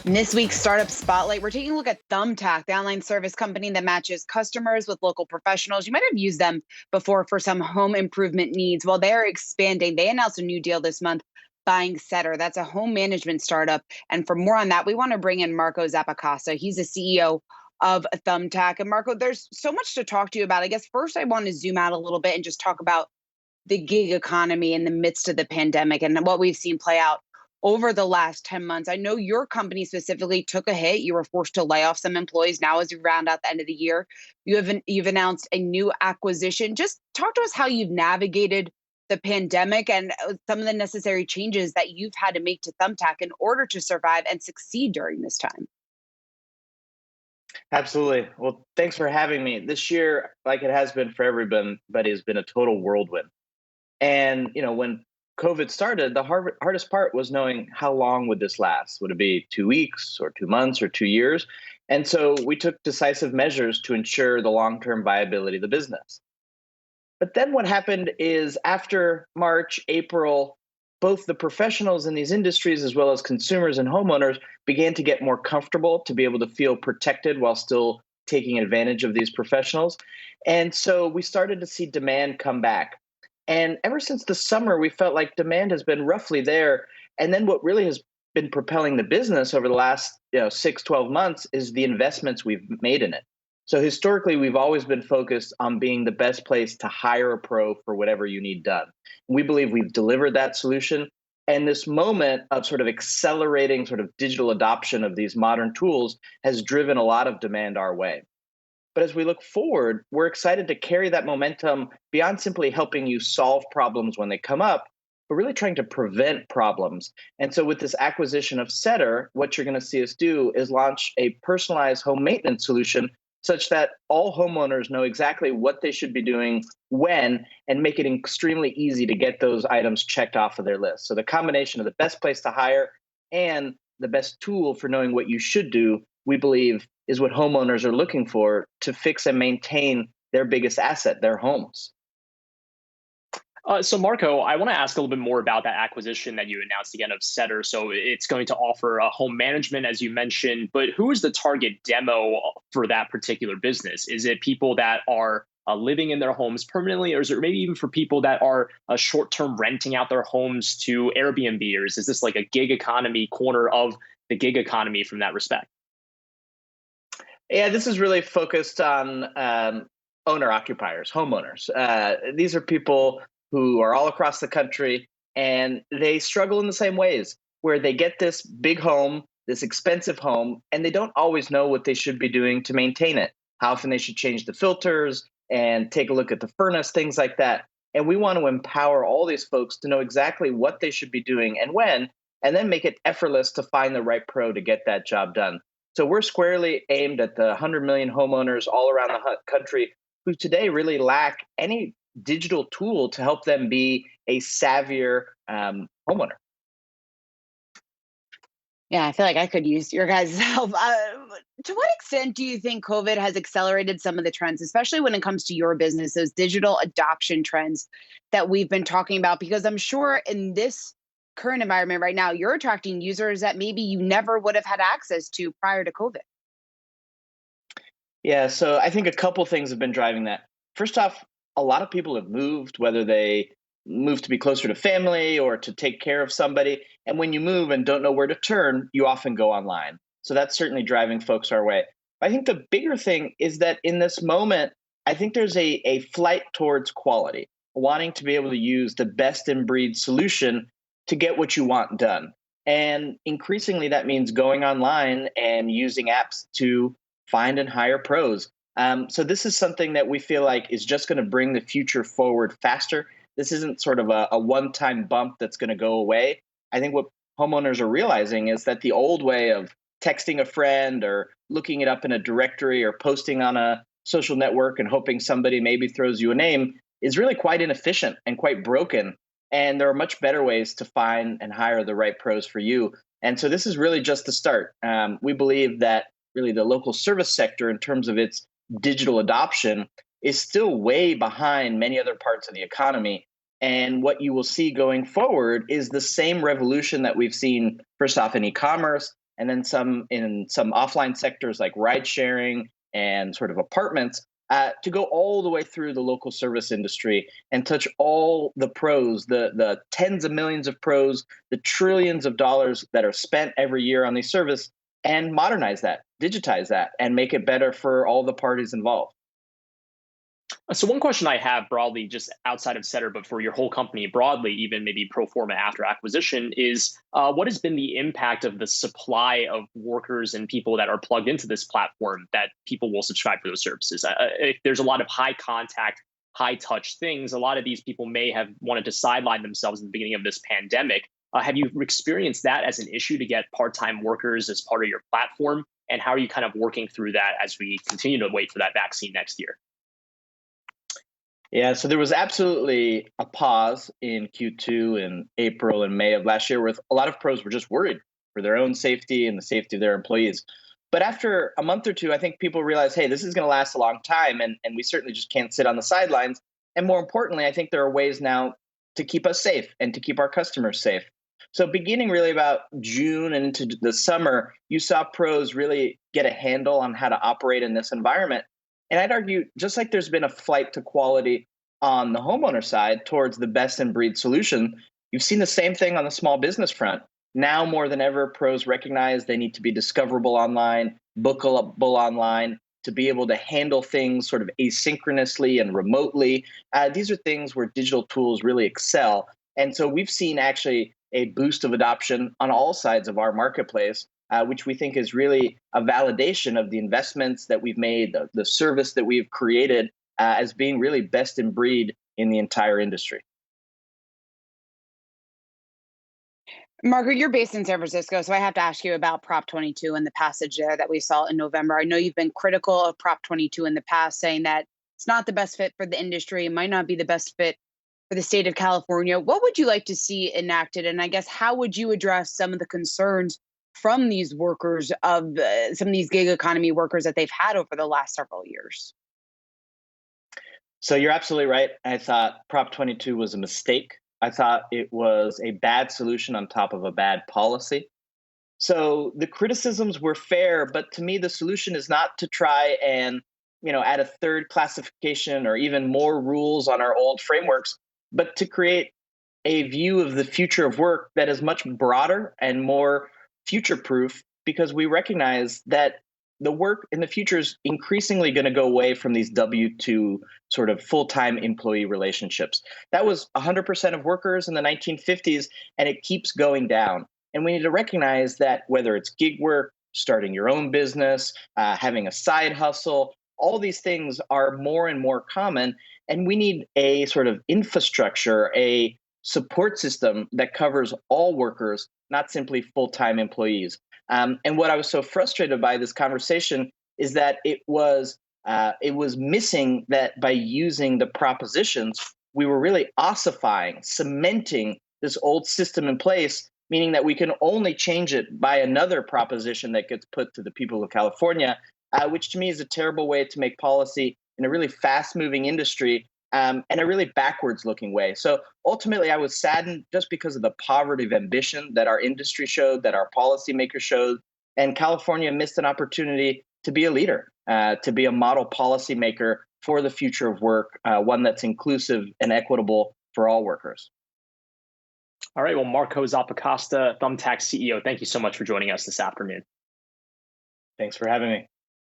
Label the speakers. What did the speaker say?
Speaker 1: In this week's Startup Spotlight, we're taking a look at Thumbtack, the online service company that matches customers with local professionals. You might have used them before for some home improvement needs. While they're expanding, they announced a new deal this month buying Setter. That's a home management startup. And for more on that, we want to bring in Marco Zappacosta. He's the CEO of Thumbtack. And Marco, there's so much to talk to you about. I guess first I want to zoom out a little bit and just talk about the gig economy in the midst of the pandemic and what we've seen play out over the last 10 months. I know your company specifically took a hit. You were forced to lay off some employees. Now, as you round out the end of the year, you've announced a new acquisition. Just talk to us how you've navigated the pandemic and some of the necessary changes that you've had to make to Thumbtack in order to survive and succeed during this time.
Speaker 2: Absolutely. Well, thanks for having me. This year, like it has been for everybody, has been a total whirlwind. And when COVID started, the hardest part was knowing how long would this last? Would it be 2 weeks or 2 months or 2 years? And so we took decisive measures to ensure the long-term viability of the business. But then what happened is after March, April, both the professionals in these industries as well as consumers and homeowners began to get more comfortable to be able to feel protected while still taking advantage of these professionals. And so we started to see demand come back. And ever since the summer, we felt like demand has been roughly there. And then what really has been propelling the business over the last 6, 12 months is the investments we've made in it. So historically, we've always been focused on being the best place to hire a pro for whatever you need done. We believe we've delivered that solution. And this moment of sort of accelerating sort of digital adoption of these modern tools has driven a lot of demand our way. But as we look forward, we're excited to carry that momentum beyond simply helping you solve problems when they come up, but really trying to prevent problems. And so with this acquisition of Setter, what you're going to see us do is launch a personalized home maintenance solution such that all homeowners know exactly what they should be doing when, and make it extremely easy to get those items checked off of their list. So the combination of the best place to hire and the best tool for knowing what you should do, we believe, is what homeowners are looking for to fix and maintain their biggest asset, their homes.
Speaker 3: So Marco, I want to ask a little bit more about that acquisition that you announced again of Setter. So it's going to offer home management, as you mentioned, but who is the target demo for that particular business? Is it people that are living in their homes permanently, or is it maybe even for people that are short-term renting out their homes to Airbnbers? Is this like a gig economy corner of the gig economy from that respect?
Speaker 2: Yeah, this is really focused on owner occupiers, homeowners. These are people who are all across the country, and they struggle in the same ways, where they get this big home, this expensive home, and they don't always know what they should be doing to maintain it, how often they should change the filters and take a look at the furnace, things like that. And we want to empower all these folks to know exactly what they should be doing and when, and then make it effortless to find the right pro to get that job done. So we're squarely aimed at the 100 million homeowners all around the country who today really lack any digital tool to help them be a savvier homeowner.
Speaker 1: Yeah, I feel like I could use your guys' help. To what extent do you think COVID has accelerated some of the trends, especially when it comes to your business, those digital adoption trends that we've been talking about? Because I'm sure in this current environment right now, you're attracting users that maybe you never would have had access to prior to COVID.
Speaker 2: Yeah, so I think a couple things have been driving that. First off, a lot of people have moved, whether they move to be closer to family or to take care of somebody. And when you move and don't know where to turn, you often go online. So that's certainly driving folks our way. I think the bigger thing is that in this moment, I think there's a flight towards quality, wanting to be able to use the best in breed solution to get what you want done. And increasingly, that means going online and using apps to find and hire pros. So this is something that we feel like is just going to bring the future forward faster. This isn't sort of a one-time bump that's going to go away. I think what homeowners are realizing is that the old way of texting a friend or looking it up in a directory or posting on a social network and hoping somebody maybe throws you a name is really quite inefficient and quite broken. And there are much better ways to find and hire the right pros for you. And so this is really just the start. We believe that really the local service sector, in terms of its digital adoption, is still way behind many other parts of the economy. And what you will see going forward is the same revolution that we've seen first off in e-commerce and then some in some offline sectors like ride sharing and sort of apartments, to go all the way through the local service industry and touch all the pros, the tens of millions of pros, the trillions of dollars that are spent every year on these service, and modernize that, digitize that, and make it better for all the parties involved.
Speaker 3: So one question I have broadly, just outside of Setter, but for your whole company broadly, even maybe pro forma after acquisition, is what has been the impact of the supply of workers and people that are plugged into this platform that people will subscribe for those services? If there's a lot of high contact, high touch things, a lot of these people may have wanted to sideline themselves in the beginning of this pandemic. Have you experienced that as an issue to get part-time workers as part of your platform? And how are you kind of working through that as we continue to wait for that vaccine next year?
Speaker 2: Yeah, so there was absolutely a pause in Q2 in April and May of last year where a lot of pros were just worried for their own safety and the safety of their employees. But after a month or two, I think people realized, hey, this is going to last a long time, and we certainly just can't sit on the sidelines. And more importantly, I think there are ways now to keep us safe and to keep our customers safe. So beginning really about June and into the summer, you saw pros really get a handle on how to operate in this environment. And I'd argue, just like there's been a flight to quality on the homeowner side towards the best in breed solution, you've seen the same thing on the small business front. Now more than ever, pros recognize they need to be discoverable online, bookable online, to be able to handle things sort of asynchronously and remotely. These are things where digital tools really excel. And so we've seen actually a boost of adoption on all sides of our marketplace, which we think is really a validation of the investments that we've made, the service that we've created as being really best in breed in the entire industry.
Speaker 1: Marco, you're based in San Francisco, so I have to ask you about Prop 22 and the passage there that we saw in November. I know you've been critical of Prop 22 in the past, saying that it's not the best fit for the industry, it might not be the best fit for the state of California. What would you like to see enacted? And I guess how would you address some of the concerns from these workers of some of these gig economy workers that they've had over the last several years?
Speaker 2: So you're absolutely right. I thought Prop 22 was a mistake. I thought it was a bad solution on top of a bad policy. So the criticisms were fair, but to me, the solution is not to try and add a third classification or even more rules on our old frameworks, but to create a view of the future of work that is much broader and more future proof, because we recognize that the work in the future is increasingly going to go away from these W-2 sort of full-time employee relationships. That was 100% of workers in the 1950s, and it keeps going down. And we need to recognize that whether it's gig work, starting your own business, having a side hustle, all these things are more and more common. And we need a sort of infrastructure, a support system that covers all workers, not simply full-time employees. And what I was so frustrated by this conversation is that it was missing that by using the propositions, we were really ossifying, cementing this old system in place, meaning that we can only change it by another proposition that gets put to the people of California, which to me is a terrible way to make policy in a really fast-moving industry, and a really backwards-looking way. So ultimately, I was saddened just because of the poverty of ambition that our industry showed, that our policymakers showed, and California missed an opportunity to be a leader, to be a model policymaker for the future of work, one that's inclusive and equitable for all workers.
Speaker 3: All right. Well, Marco Zappacosta, Thumbtack CEO, thank you so much for joining us this afternoon.
Speaker 2: Thanks for having me.